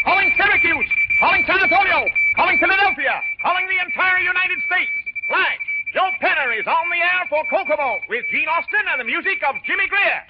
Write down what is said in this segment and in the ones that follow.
calling Syracuse, calling San Antonio, calling Philadelphia, calling the entire United States. Blanc, Joe Penner is on the air for Coco Malt with Gene Austin and the music of Jimmie Grier.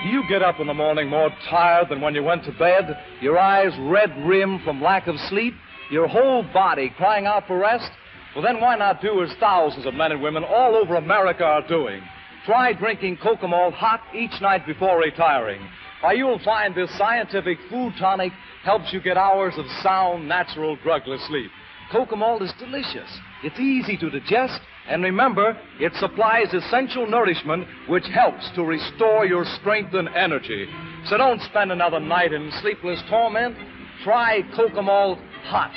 You get up in the morning more tired than when you went to bed, your eyes red-rimmed from lack of sleep, your whole body crying out for rest? Well, then why not do as thousands of men and women all over America are doing? Try drinking Coco Malt hot each night before retiring. Why, you'll find this scientific food tonic helps you get hours of sound, natural, drugless sleep. Coco Malt is delicious. It's easy to digest. And remember, it supplies essential nourishment which helps to restore your strength and energy. So don't spend another night in sleepless torment. Try Coco Malt hot.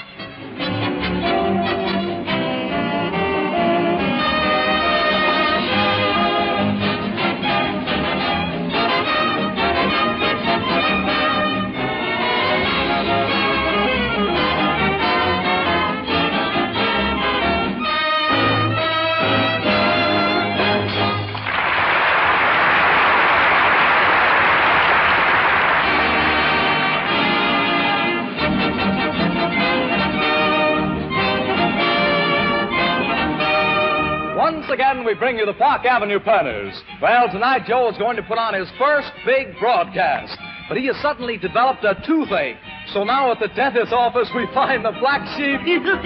Again, we bring you the Park Avenue Penners. Well, tonight Joe is going to put on his first big broadcast, but he has suddenly developed a toothache. So now at the dentist's office, we find the black sheep, Joe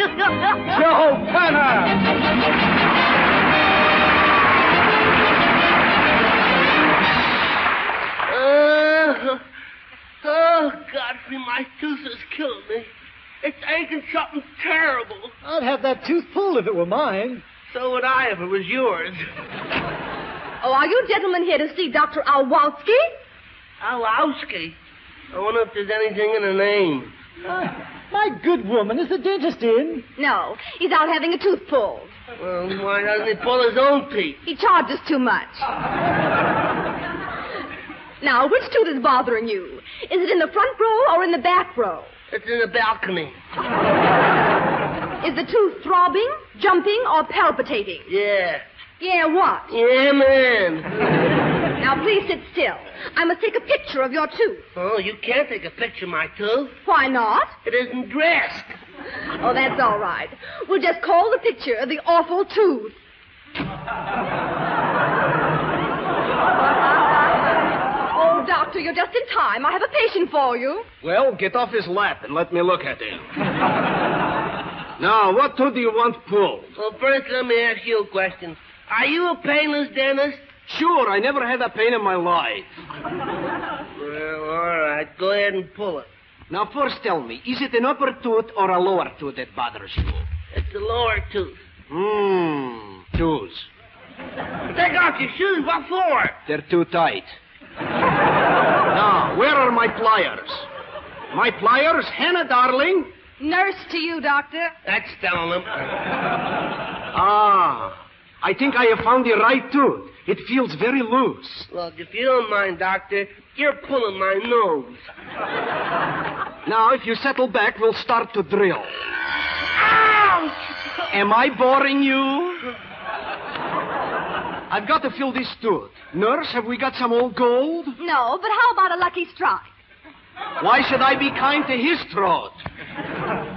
Penner. Oh, Godfrey, my tooth has killed me. It's aching something terrible. I'd have that tooth pulled if it were mine. So would I if it was yours. Oh, are you gentlemen here to see Dr. Alwowski? Alwowski? I wonder if there's anything in the name. My good woman, is the dentist in? No, he's out having a tooth pulled. Well, why doesn't he pull his own teeth? He charges too much. Now, which tooth is bothering you? Is it in the front row or in the back row? It's in the balcony. Is the tooth throbbing, jumping, or palpitating? Yeah. Yeah, what? Yeah, man. Now, please sit still. I must take a picture of your tooth. Oh, you can't take a picture of my tooth. Why not? It isn't dressed. Oh, that's all right. We'll just call the picture the awful tooth. Oh, doctor, you're just in time. I have a patient for you. Well, get off his lap and let me look at him. Now, what tooth do you want pulled? Well, first, let me ask you a question. Are you a painless dentist? Sure, I never had a pain in my life. Well, all right. Go ahead and pull it. Now, first tell me, is it an upper tooth or a lower tooth that bothers you? It's the lower tooth. Shoes. Take off your shoes. What for? They're too tight. Now, where are my pliers? My pliers, Hannah, darling. Nurse to you, doctor. That's telling him. I think I have found the right tooth. It feels very loose. Look, if you don't mind, doctor, you're pulling my nose. Now, if you settle back, we'll start to drill. Ouch! Am I boring you? I've got to fill this tooth. Nurse, have we got some old gold? No, but how about a lucky strike? Why should I be kind to his throat?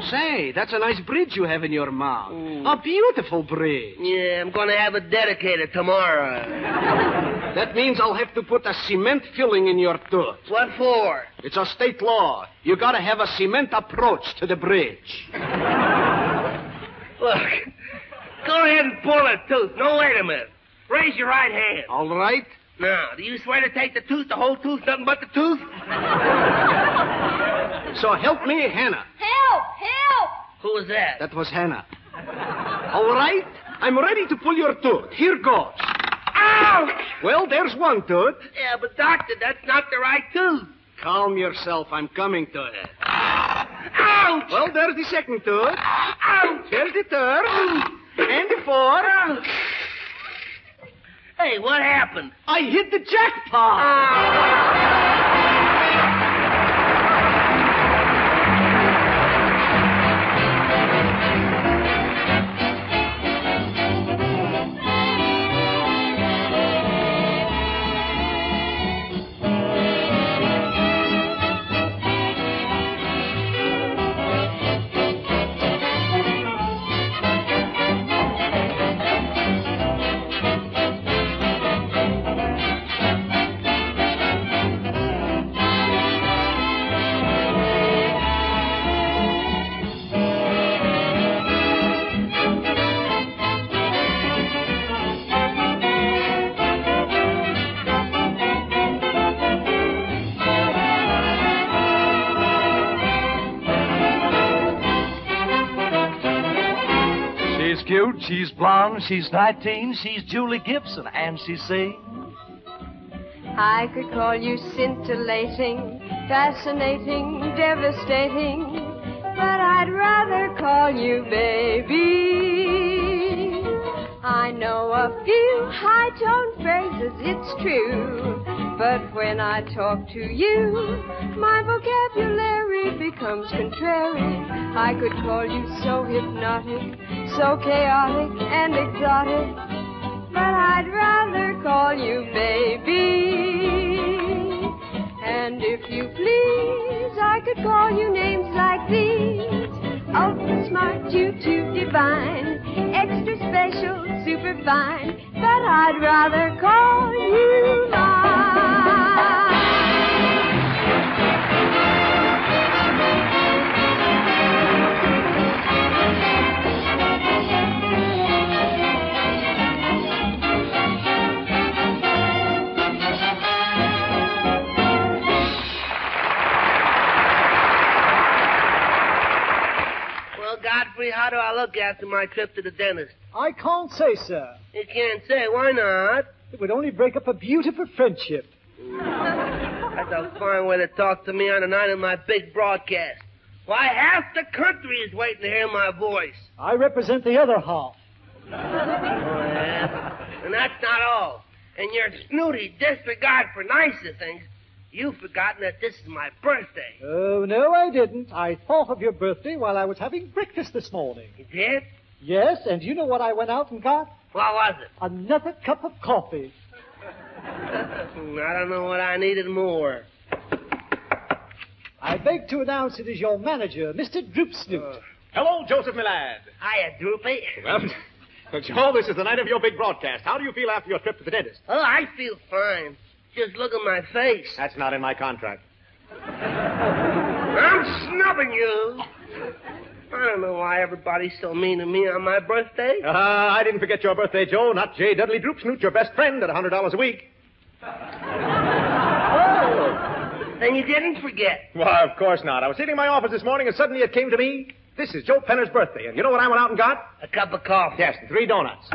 Say, that's a nice bridge you have in your mouth. A beautiful bridge. Yeah, I'm going to have it dedicated tomorrow. That means I'll have to put a cement filling in your tooth. What for? It's a state law. You got to have a cement approach to the bridge. Look, go ahead and pull that tooth. No, wait a minute. Raise your right hand. All right. Now, do you swear to take the tooth, the whole tooth, nothing but the tooth? So help me, Hannah. Help! Help! Who was that? That was Hannah. All right. I'm ready to pull your tooth. Here goes. Ouch! Well, there's one tooth. Yeah, but doctor, that's not the right tooth. Calm yourself. I'm coming to it. Ouch! Well, there's the second tooth. Ouch! There's the third. And the fourth. Ouch! Hey, what happened? I hit the jackpot. She's blonde, she's 19, she's Julie Gibson, and she sings. I could call you scintillating, fascinating, devastating, but I'd rather call you baby. I know a few high-toned phrases, it's true, but when I talk to you, my vocabulary becomes contrary. I could call you so hypnotic, so chaotic and exotic, but I'd rather call you baby. And if you please, I could call you names like these: ultra smart, too divine, extra special, super fine, but I'd rather call you mine. Godfrey, how do I look after my trip to the dentist? I can't say, sir. You can't say. Why not? It would only break up a beautiful friendship. That's a fine way to talk to me on the night of my big broadcast. Why, half the country is waiting to hear my voice. I represent the other half. Oh, yeah? And that's not all. In your snooty disregard for nicer things, you've forgotten that this is my birthday. Oh, no, I didn't. I thought of your birthday while I was having breakfast this morning. You did? Yes, and you know what I went out and got? What was it? Another cup of coffee. I don't know what I needed more. I beg to announce it is your manager, Mr. Droopsnoot. Hello, Joseph, my lad. Hiya, Droopy. Well, Joe, this is the night of your big broadcast. How do you feel after your trip to the dentist? Oh, I feel fine. Just look at my face. That's not in my contract. I'm snubbing you. I don't know why everybody's so mean to me on my birthday. I didn't forget your birthday, Joe. Not J. Dudley Droopsnoot, your best friend at $100 a week. Oh, then you didn't forget. Why, of course not. I was sitting in my office this morning, and suddenly it came to me, this is Joe Penner's birthday. And you know what I went out and got? A cup of coffee. Yes, and 3 donuts.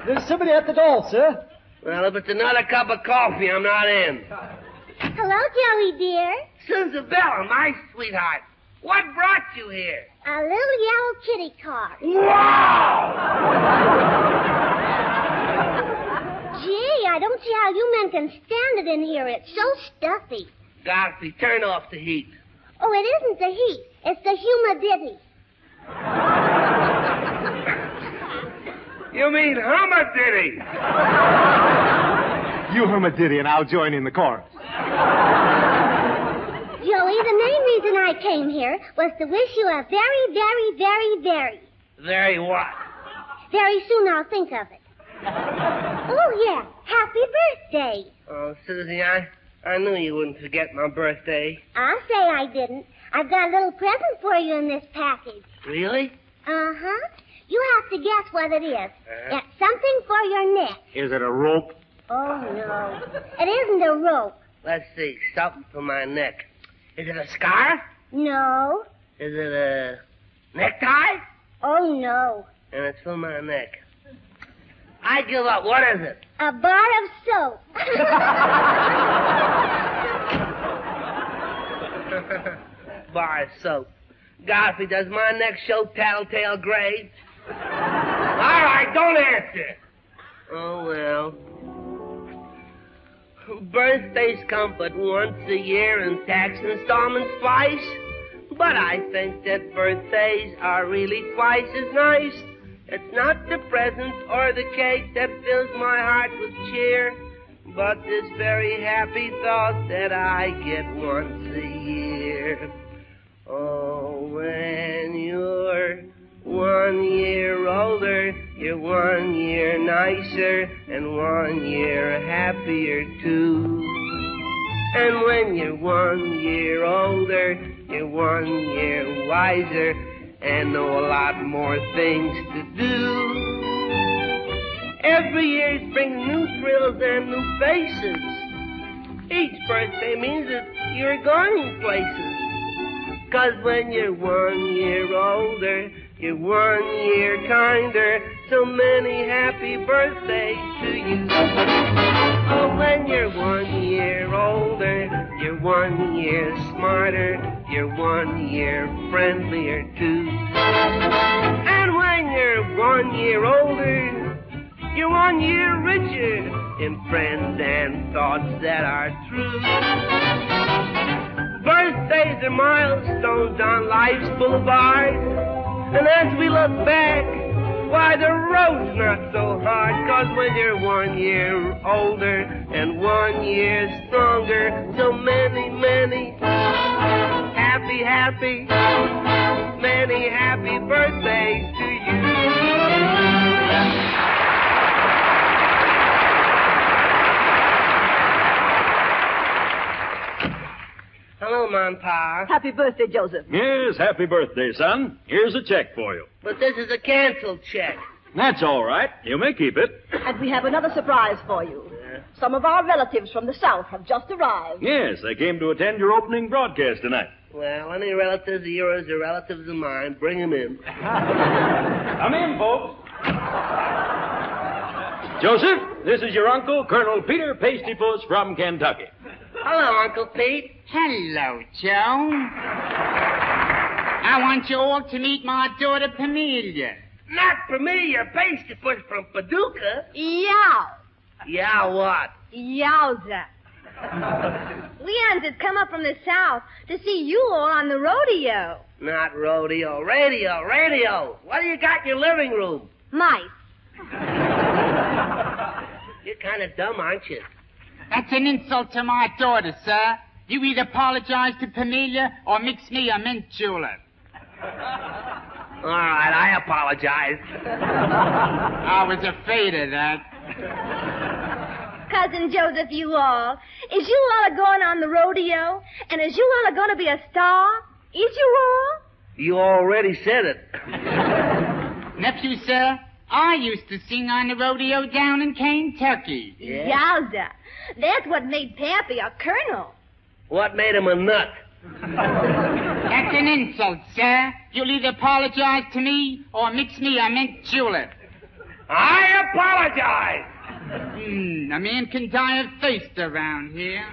There's somebody at the door, sir. Well, if it's another cup of coffee, I'm not in. Hello, Joey, dear. Susabella, my sweetheart. What brought you here? A little yellow kitty car. Wow! Gee, I don't see how you men can stand it in here. It's so stuffy. Godfrey, turn off the heat. Oh, it isn't the heat. It's the humidity. You mean humidity? You hum a ditty, and I'll join in the chorus. Joey, the main reason I came here was to wish you a very, very, very, very... Very what? Very soon I'll think of it. Oh, yeah. Happy birthday. Oh, Susie, I knew you wouldn't forget my birthday. I'll say I didn't. I've got a little present for you in this package. Really? Uh-huh. You have to guess what it is. It's something for your neck. Is it a rope? Oh, no. It isn't a rope. Let's see. Something for my neck. Is it a scarf? No. Is it a necktie? Oh, no. And it's for my neck. I give up. What is it? A bar of soap. Bar of soap. Godfrey, does my neck show tattletale gray? All right, don't answer. Oh, well. Birthdays come but once a year and tax installments twice. But I think that birthdays are really twice as nice. It's not the presents or the cake that fills my heart with cheer, but this very happy thought that I get once a year. Oh, when you're 1 year older, you're 1 year nicer and 1 year happier too. And when you're 1 year older, you're 1 year wiser and know a lot more things to do. Every year brings new thrills and new faces. Each birthday means that you're going places. 'Cause when you're 1 year older, You're 1 year kinder. So many happy birthdays to you. Oh, when you're 1 year older, you're 1 year smarter, you're 1 year friendlier too. And when you're 1 year older, you're 1 year richer in friends and thoughts that are true. Birthdays are milestones on life's boulevard, and as we look back, why, the road's not so hard, 'cause when you're 1 year older and 1 year stronger, so many, many happy, many happy birthdays to you. Hello, Mom, Pa. Happy birthday, Joseph. Yes, happy birthday, son. Here's a check for you. But this is a canceled check. That's all right. You may keep it. And we have another surprise for you. Some of our relatives from the South have just arrived. Yes, they came to attend your opening broadcast tonight. Well, any relatives of yours or relatives of mine, bring them in. Come in, folks. Joseph, this is your uncle, Colonel Peter Pastypuss from Kentucky. Hello, Uncle Pete. Hello, Joe. I want you all to meet my daughter, Pamelia. Not Pamelia, Pastypuss from Paducah. Yow. Yeah, what? Yowza. We had come up from the South to see you all on the rodeo. Not rodeo, radio. What do you got in your living room? Mice. You're kind of dumb, aren't you? That's an insult to my daughter, sir. You either apologize to Pamelia or mix me a mint julep. All right, I apologize. I was afraid of that. Cousin Joseph, you all, is you all going on the rodeo? And is you all going to be a star? Is you all? You already said it. Nephew, sir, I used to sing on the rodeo down in Kentucky. Yeah? Yowza. That's what made Pappy a colonel. What made him a nut? That's an insult, sir. You'll either apologize to me or mix me a mint julep. I apologize. A man can die of thirst around here.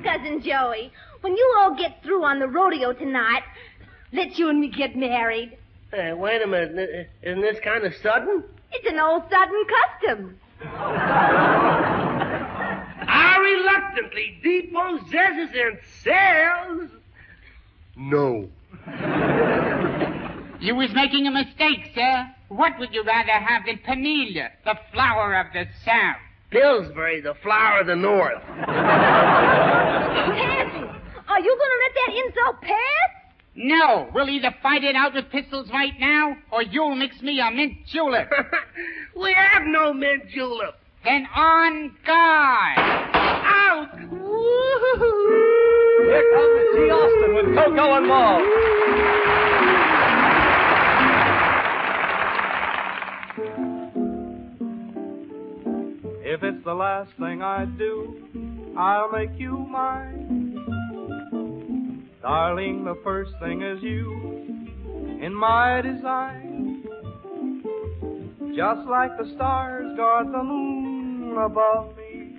Cousin Joey, when you all get through on the rodeo tonight, let you and me get married. Hey, wait a minute. Isn't this kind of sudden? It's an old Southern custom. I reluctantly depossesses and sells. No. You was making a mistake, sir. What would you rather have than Pamelia, the flower of the South? Pillsbury, the flower of the North. Pappy, are you going to let that insult pass? No, we'll either fight it out with pistols right now, or you'll mix me a mint julep. We have no mint julep. Then on guard. Out! Here comes G. Austin with Coco and Malt. If it's the last thing I do, I'll make you mine. Darling, the first thing is you in my design. Just like the stars guard the moon above me,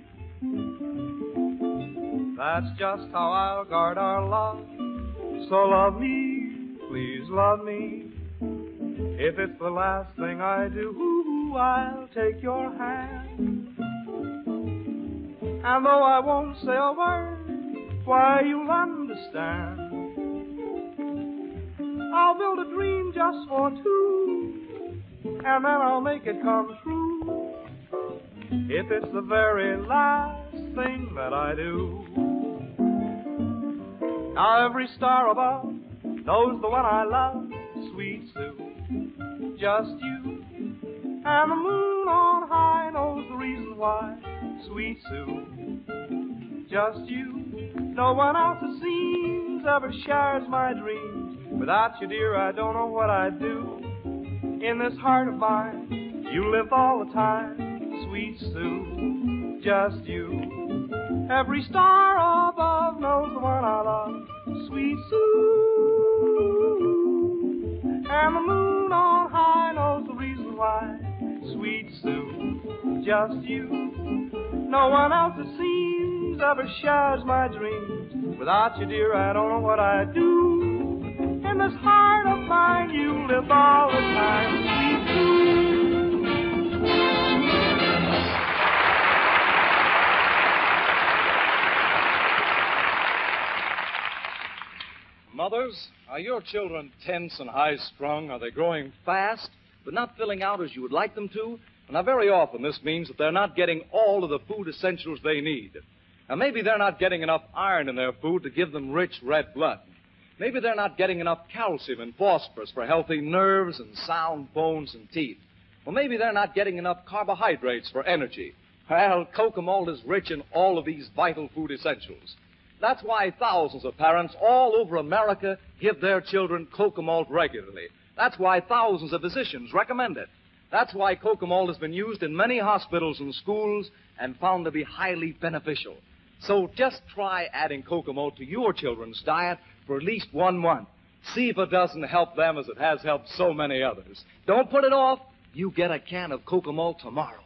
that's just how I'll guard our love. So love me, please love me. If it's the last thing I do, I'll take your hand. And though I won't say a word, why, you'll understand. I'll build a dream just for two, and then I'll make it come true. If it's the very last thing that I do. Now every star above knows the one I love, sweet Sue, just you. And the moon on high knows the reason why, sweet Sue, just you. No one else it seems ever shares my dreams. Without you, dear, I don't know what I'd do. In this heart of mine, you live all the time, sweet Sue, just you. Every star above knows the one I love, sweet Sue. And the moon on high knows the reason why. Sweet Sue, just you. No one else, it seems, ever shares my dreams. Without you, dear, I don't know what I'd do. In this heart of mine, you live all the time, sweet Sue. Mothers, are your children tense and high-strung? Are they growing fast, but not filling out as you would like them to? Now, very often this means that they're not getting all of the food essentials they need. Now, maybe they're not getting enough iron in their food to give them rich red blood. Maybe they're not getting enough calcium and phosphorus for healthy nerves and sound bones and teeth. Well, maybe they're not getting enough carbohydrates for energy. Well, Coco Malt is rich in all of these vital food essentials. That's why thousands of parents all over America give their children Coco Malt regularly. That's why thousands of physicians recommend it. That's why Coco Malt has been used in many hospitals and schools and found to be highly beneficial. So just try adding Coco Malt to your children's diet for at least 1 month. See if it doesn't help them as it has helped so many others. Don't put it off. You get a can of Coco Malt tomorrow.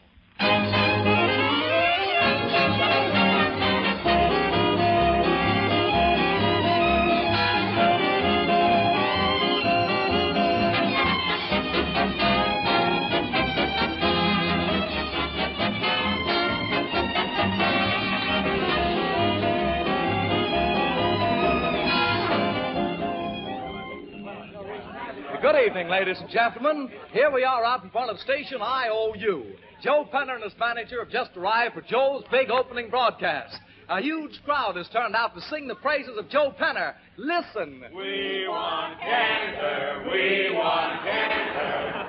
Good evening, ladies and gentlemen. Here we are out in front of station IOU. Joe Penner and his manager have just arrived for Joe's big opening broadcast. A huge crowd has turned out to sing the praises of Joe Penner. Listen. We want cancer. We want cancer.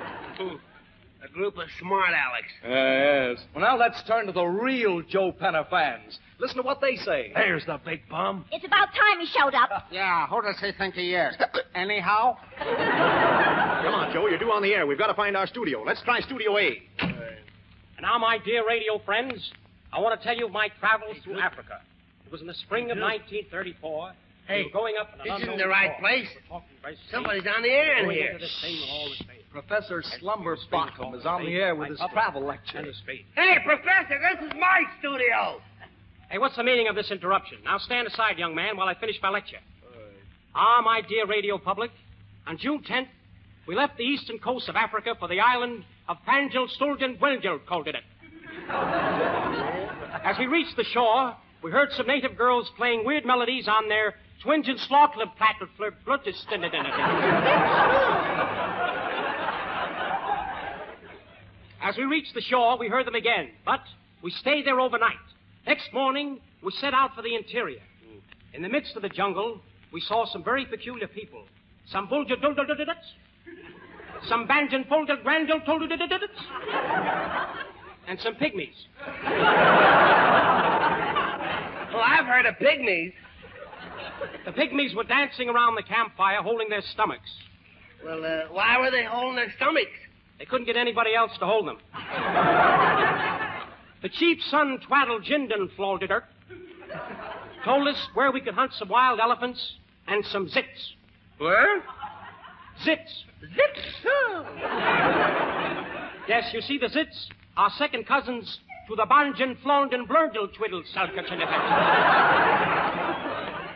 A group of smart Alecs. Yes. Well, now let's turn to the real Joe Penner fans. Listen to what they say. There's the big bum. It's about time he showed up. Yeah, who does he think he is? Anyhow? Come on, Joe, you're due on the air. We've got to find our studio. Let's try Studio A. And now, my dear radio friends, I want to tell you of my travels through Africa. It was in the spring of 1934. Hey, we were going up an this isn't unknown the right shore. place. We're talking very Somebody's safe. on the air in Going here. into this thing with all the space. Professor Slumber Bottom is on the air with his travel lecture. And the space. Hey, Professor, this is my studio. Hey, what's the meaning of this interruption? Now stand aside, young man, while I finish my lecture. Ah, my dear radio public, on June 10th, we left the eastern coast of Africa for the island of Panjil Stuljan Gwilgil, called it. As we reached the shore, we heard some native girls playing weird melodies on their twingen slaughter platter As we reached the shore, we heard them again, but we stayed there overnight. Next morning, we set out for the interior. In the midst of the jungle, we saw some very peculiar people. Some bulger some banjan folder grandel and some pygmies. Well, I've heard of pygmies. The pygmies were dancing around the campfire holding their stomachs. Well, why were they holding their stomachs? They couldn't get anybody else to hold them. The chief's son, Twaddle Jinden Flaudider, told us where we could hunt some wild elephants and some zits. Where? Zits. Zits? Yes, you see, the zits are second cousins to the Banjan Flaunden Blurdle Twiddle Salkachinifet.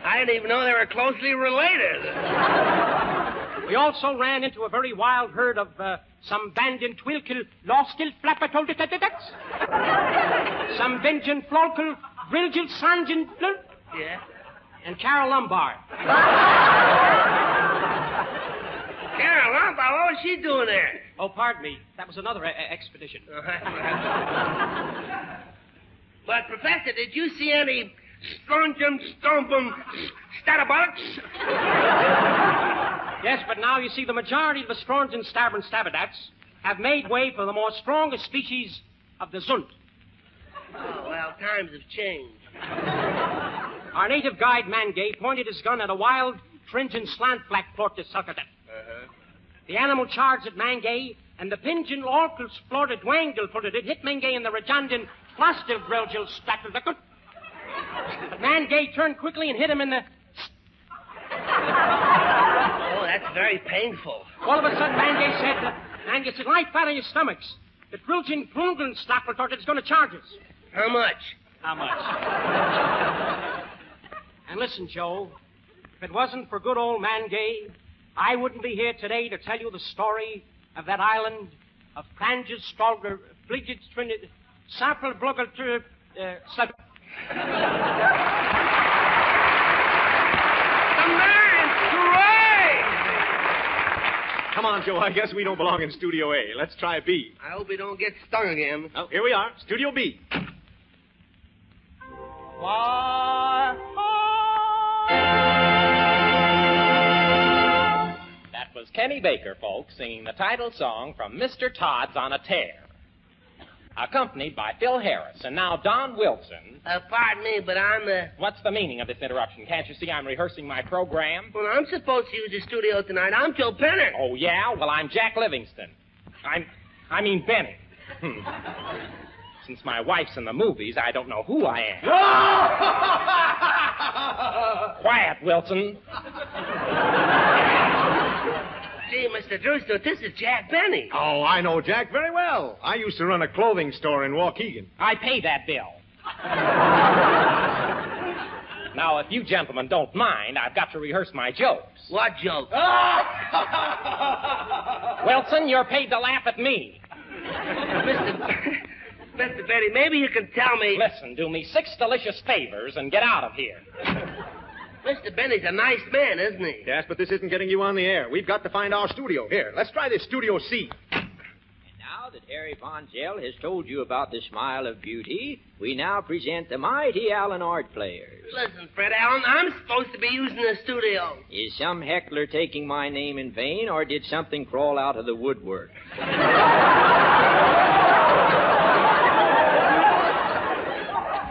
I didn't even know they were closely related. We also ran into a very wild herd of some Bandin Twilkil Lostil Flappatolditadats. Some Benjan Flolkil Brilgil Sanjin Blur. Yeah. And Carol Lombard. Carol Lombard, what was she doing there? Oh, pardon me. That was another expedition. But, Professor, did you see any strontium stompum statabolics? Yes, but now you see the majority of the Strontian Stabern Stabadats have made way for the more strongest species of the Zunt. Oh, well, times have changed. Our native guide, Mangay, pointed his gun at a wild, Trinjan slant black Plortis Succadat. The animal charged at Mangay, and the Pinjin Orcles Florida Dwangle footed it, hit Mangay in the Rajandin Plastil Brelgil Spattle. But Mangay turned quickly and hit him in the... Oh, that's very painful. All of a sudden, Mangay said, lie flat on your stomachs. The Trudgen Plungenstapeltorte is going to charge us. How much? How much? And listen, Joe, if it wasn't for good old Mangay, I wouldn't be here today to tell you the story of that island of Planges, Stalger, Fligid, Trinid, Sapel, Blugger, Slug. The man's great! Come on, Joe. I guess we don't belong in Studio A. Let's try B. I hope we don't get stung again. Oh, here we are. Studio B. That was Kenny Baker, folks, singing the title song from Mr. Todd's on a Tear, accompanied by Phil Harris. And now Don Wilson. Pardon me, but I'm What's the meaning of this interruption? Can't you see I'm rehearsing my program? Well, I'm supposed to use the studio tonight. I'm Joe Penner. Oh, yeah? Well, I'm Jack Livingston. I mean Benny. Since my wife's in the movies, I don't know who I am. Quiet, Wilson. Gee, Mr. Drewster, this is Jack Benny. Oh, I know Jack very well. I used to run a clothing store in Waukegan. I pay that bill. Now, if you gentlemen don't mind, I've got to rehearse my jokes. What jokes? Wilson, you're paid to laugh at me. Mr. Benny, maybe you can tell me... Listen, do me 6 delicious favors and get out of here. Mr. Benny's a nice man, isn't he? Yes, but this isn't getting you on the air. We've got to find our studio. Here, let's try this Studio C. And now that Harry Von Zell has told you about the smile of beauty, we now present the mighty Allen Art Players. Listen, Fred Allen, I'm supposed to be using the studio. Is some heckler taking my name in vain, or did something crawl out of the woodwork?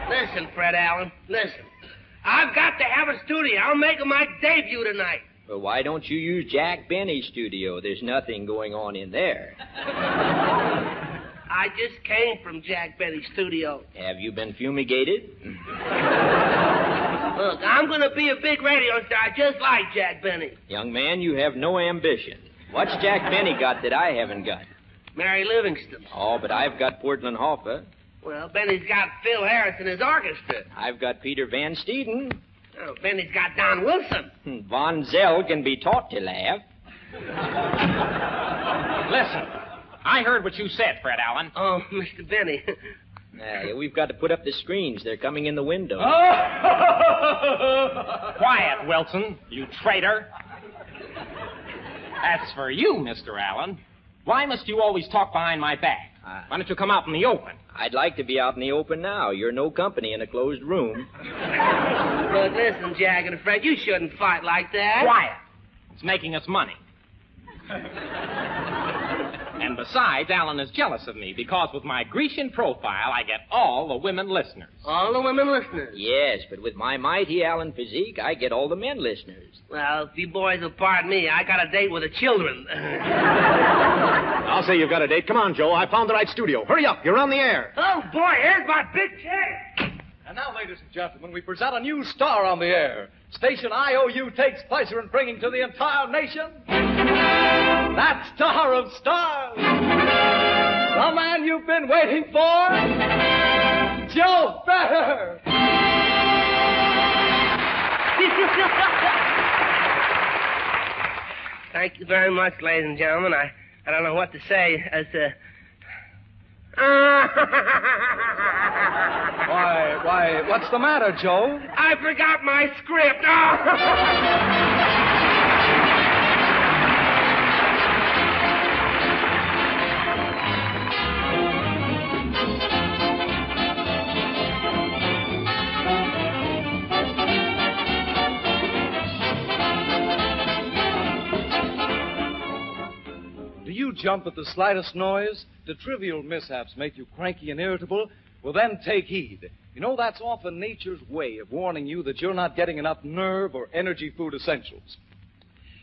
Listen, Fred Allen, listen. I've got to have a studio. I'm making my debut tonight. Well, why don't you use Jack Benny's studio? There's nothing going on in there. I just came from Jack Benny's studio. Have you been fumigated? Look, I'm going to be a big radio star just like Jack Benny. Young man, you have no ambition. What's Jack Benny got that I haven't got? Mary Livingston. Oh, but I've got Portland Hoffa. Well, Benny's got Phil Harris in his orchestra. I've got Peter Van Steeden. Oh, Benny's got Don Wilson. Von Zell can be taught to laugh. Listen, I heard what you said, Fred Allen. Oh, Mr. Benny. We've got to put up the screens. They're coming in the window. Quiet, Wilson, you traitor. That's for you, Mr. Allen. Why must you always talk behind my back? Why don't you come out in the open? I'd like to be out in the open now. You're no company in a closed room. Look, listen, Jack and Fred, you shouldn't fight like that. Quiet. It's making us money. And besides, Alan is jealous of me because with my Grecian profile, I get all the women listeners. All the women listeners? Yes, but with my mighty Allen physique, I get all the men listeners. Well, if you boys will pardon me, I got a date with the children. I'll say you've got a date. Come on, Joe. I found the right studio. Hurry up. You're on the air. Oh, boy, here's my big chair. And now, ladies and gentlemen, we present a new star on the air. Station IOU takes pleasure in bringing to the entire nation that star of stars, the man you've been waiting for, Joe Bert. Thank you very much, ladies and gentlemen. I don't know what to say as Why, what's the matter, Joe? I forgot my script. Do you jump at the slightest noise? Do trivial mishaps make you cranky and irritable? Well, then take heed. You know, that's often nature's way of warning you that you're not getting enough nerve or energy food essentials.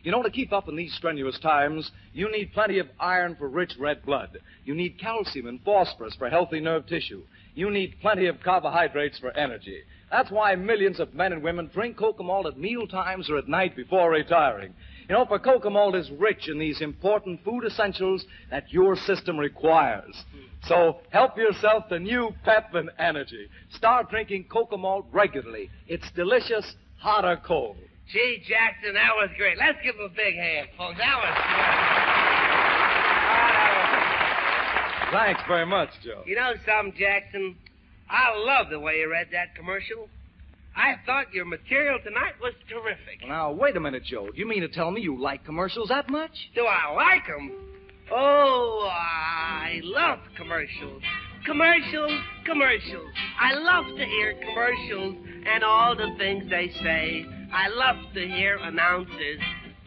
You know, to keep up in these strenuous times, you need plenty of iron for rich red blood. You need calcium and phosphorus for healthy nerve tissue. You need plenty of carbohydrates for energy. That's why millions of men and women drink Coco Malt at meal times or at night before retiring. You know, for Coco Malt is rich in these important food essentials that your system requires. So help yourself to new pep and energy. Start drinking Coco Malt regularly. It's delicious, hot or cold. Gee, Jackson, that was great. Let's give him a big hand, folks. That was great. Thanks very much, Joe. You know something, Jackson? I love the way you read that commercial. I thought your material tonight was terrific. Now, wait a minute, Joe. Do you mean to tell me you like commercials that much? Do I like them? Oh, I love commercials. Commercials, commercials. I love to hear commercials and all the things they say. I love to hear announcers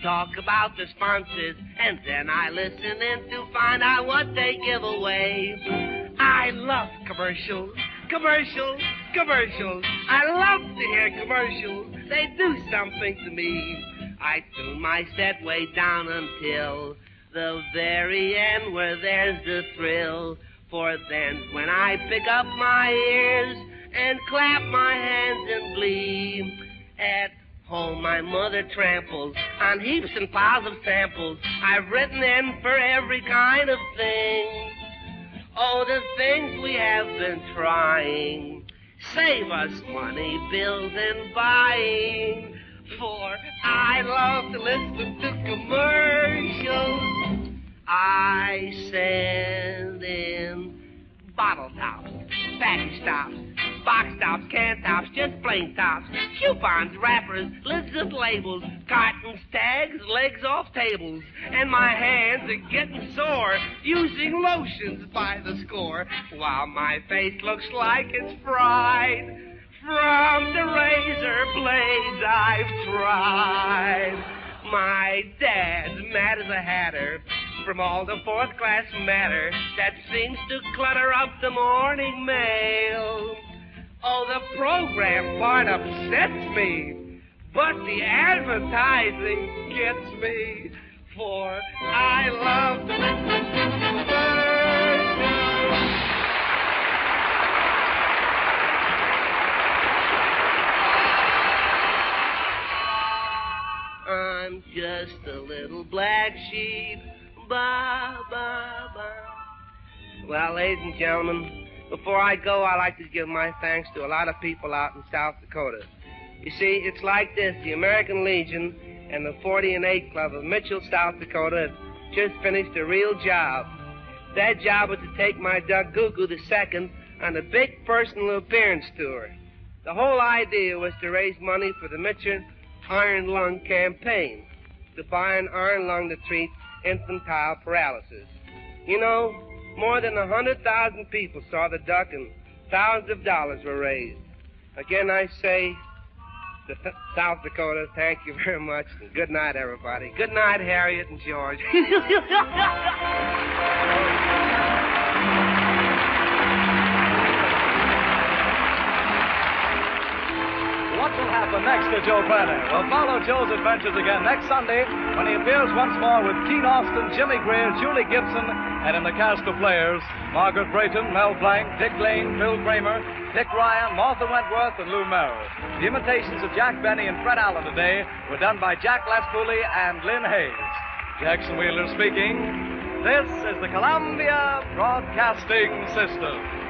talk about the sponsors, and then I listen in to find out what they give away. I love commercials. Commercials, commercials. I love to hear commercials. They do something to me. I tune my set way down until the very end where there's the thrill. For then when I pick up my ears and clap my hands and glee, at home my mother tramples on heaps and piles of samples I've written in for every kind of thing. Oh, the things we have been trying save us money, bills, and buying. For I love to listen to commercials. I send in bottle tops, package tops, box tops, can tops, just plain tops, coupons, wrappers, lids of labels, cartons, tags, legs off tables. And my hands are getting sore using lotions by the score, while my face looks like it's fried from the razor blades I've tried. My dad's mad as a hatter from all the fourth-class matter that seems to clutter up the morning mail. Oh, the program part upsets me, but the advertising gets me, for I love to listen to I'm just a little black sheep, ba, ba, ba. Well, ladies and gentlemen, before I go, I'd like to give my thanks to a lot of people out in South Dakota. You see, it's like this. The American Legion and the 40 and 8 Club of Mitchell, South Dakota, have just finished a real job. That job was to take my Doug Goo-Goo II on a big personal appearance tour. The whole idea was to raise money for the Mitchell Iron Lung campaign, to buy an iron lung to treat infantile paralysis. You know, more than 100,000 people saw the duck and thousands of dollars were raised. Again, I say to South Dakota, thank you very much, and good night, everybody. Good night, Harriet and George. What will happen next to Joe Brenner? We'll follow Joe's adventures again next Sunday when he appears once more with Gene Austin, Jimmie Grier, Julie Gibson, and in the cast of players, Margaret, Brayton, Mel Blanc, Dick Lane, Bill Kramer, Dick Ryan, Martha Wentworth, and Lou Merrill. The imitations of Jack Benny and Fred Allen today were done by Jack Lespooley and Lynn Hayes. Jackson Wheeler speaking. This is the Columbia Broadcasting System.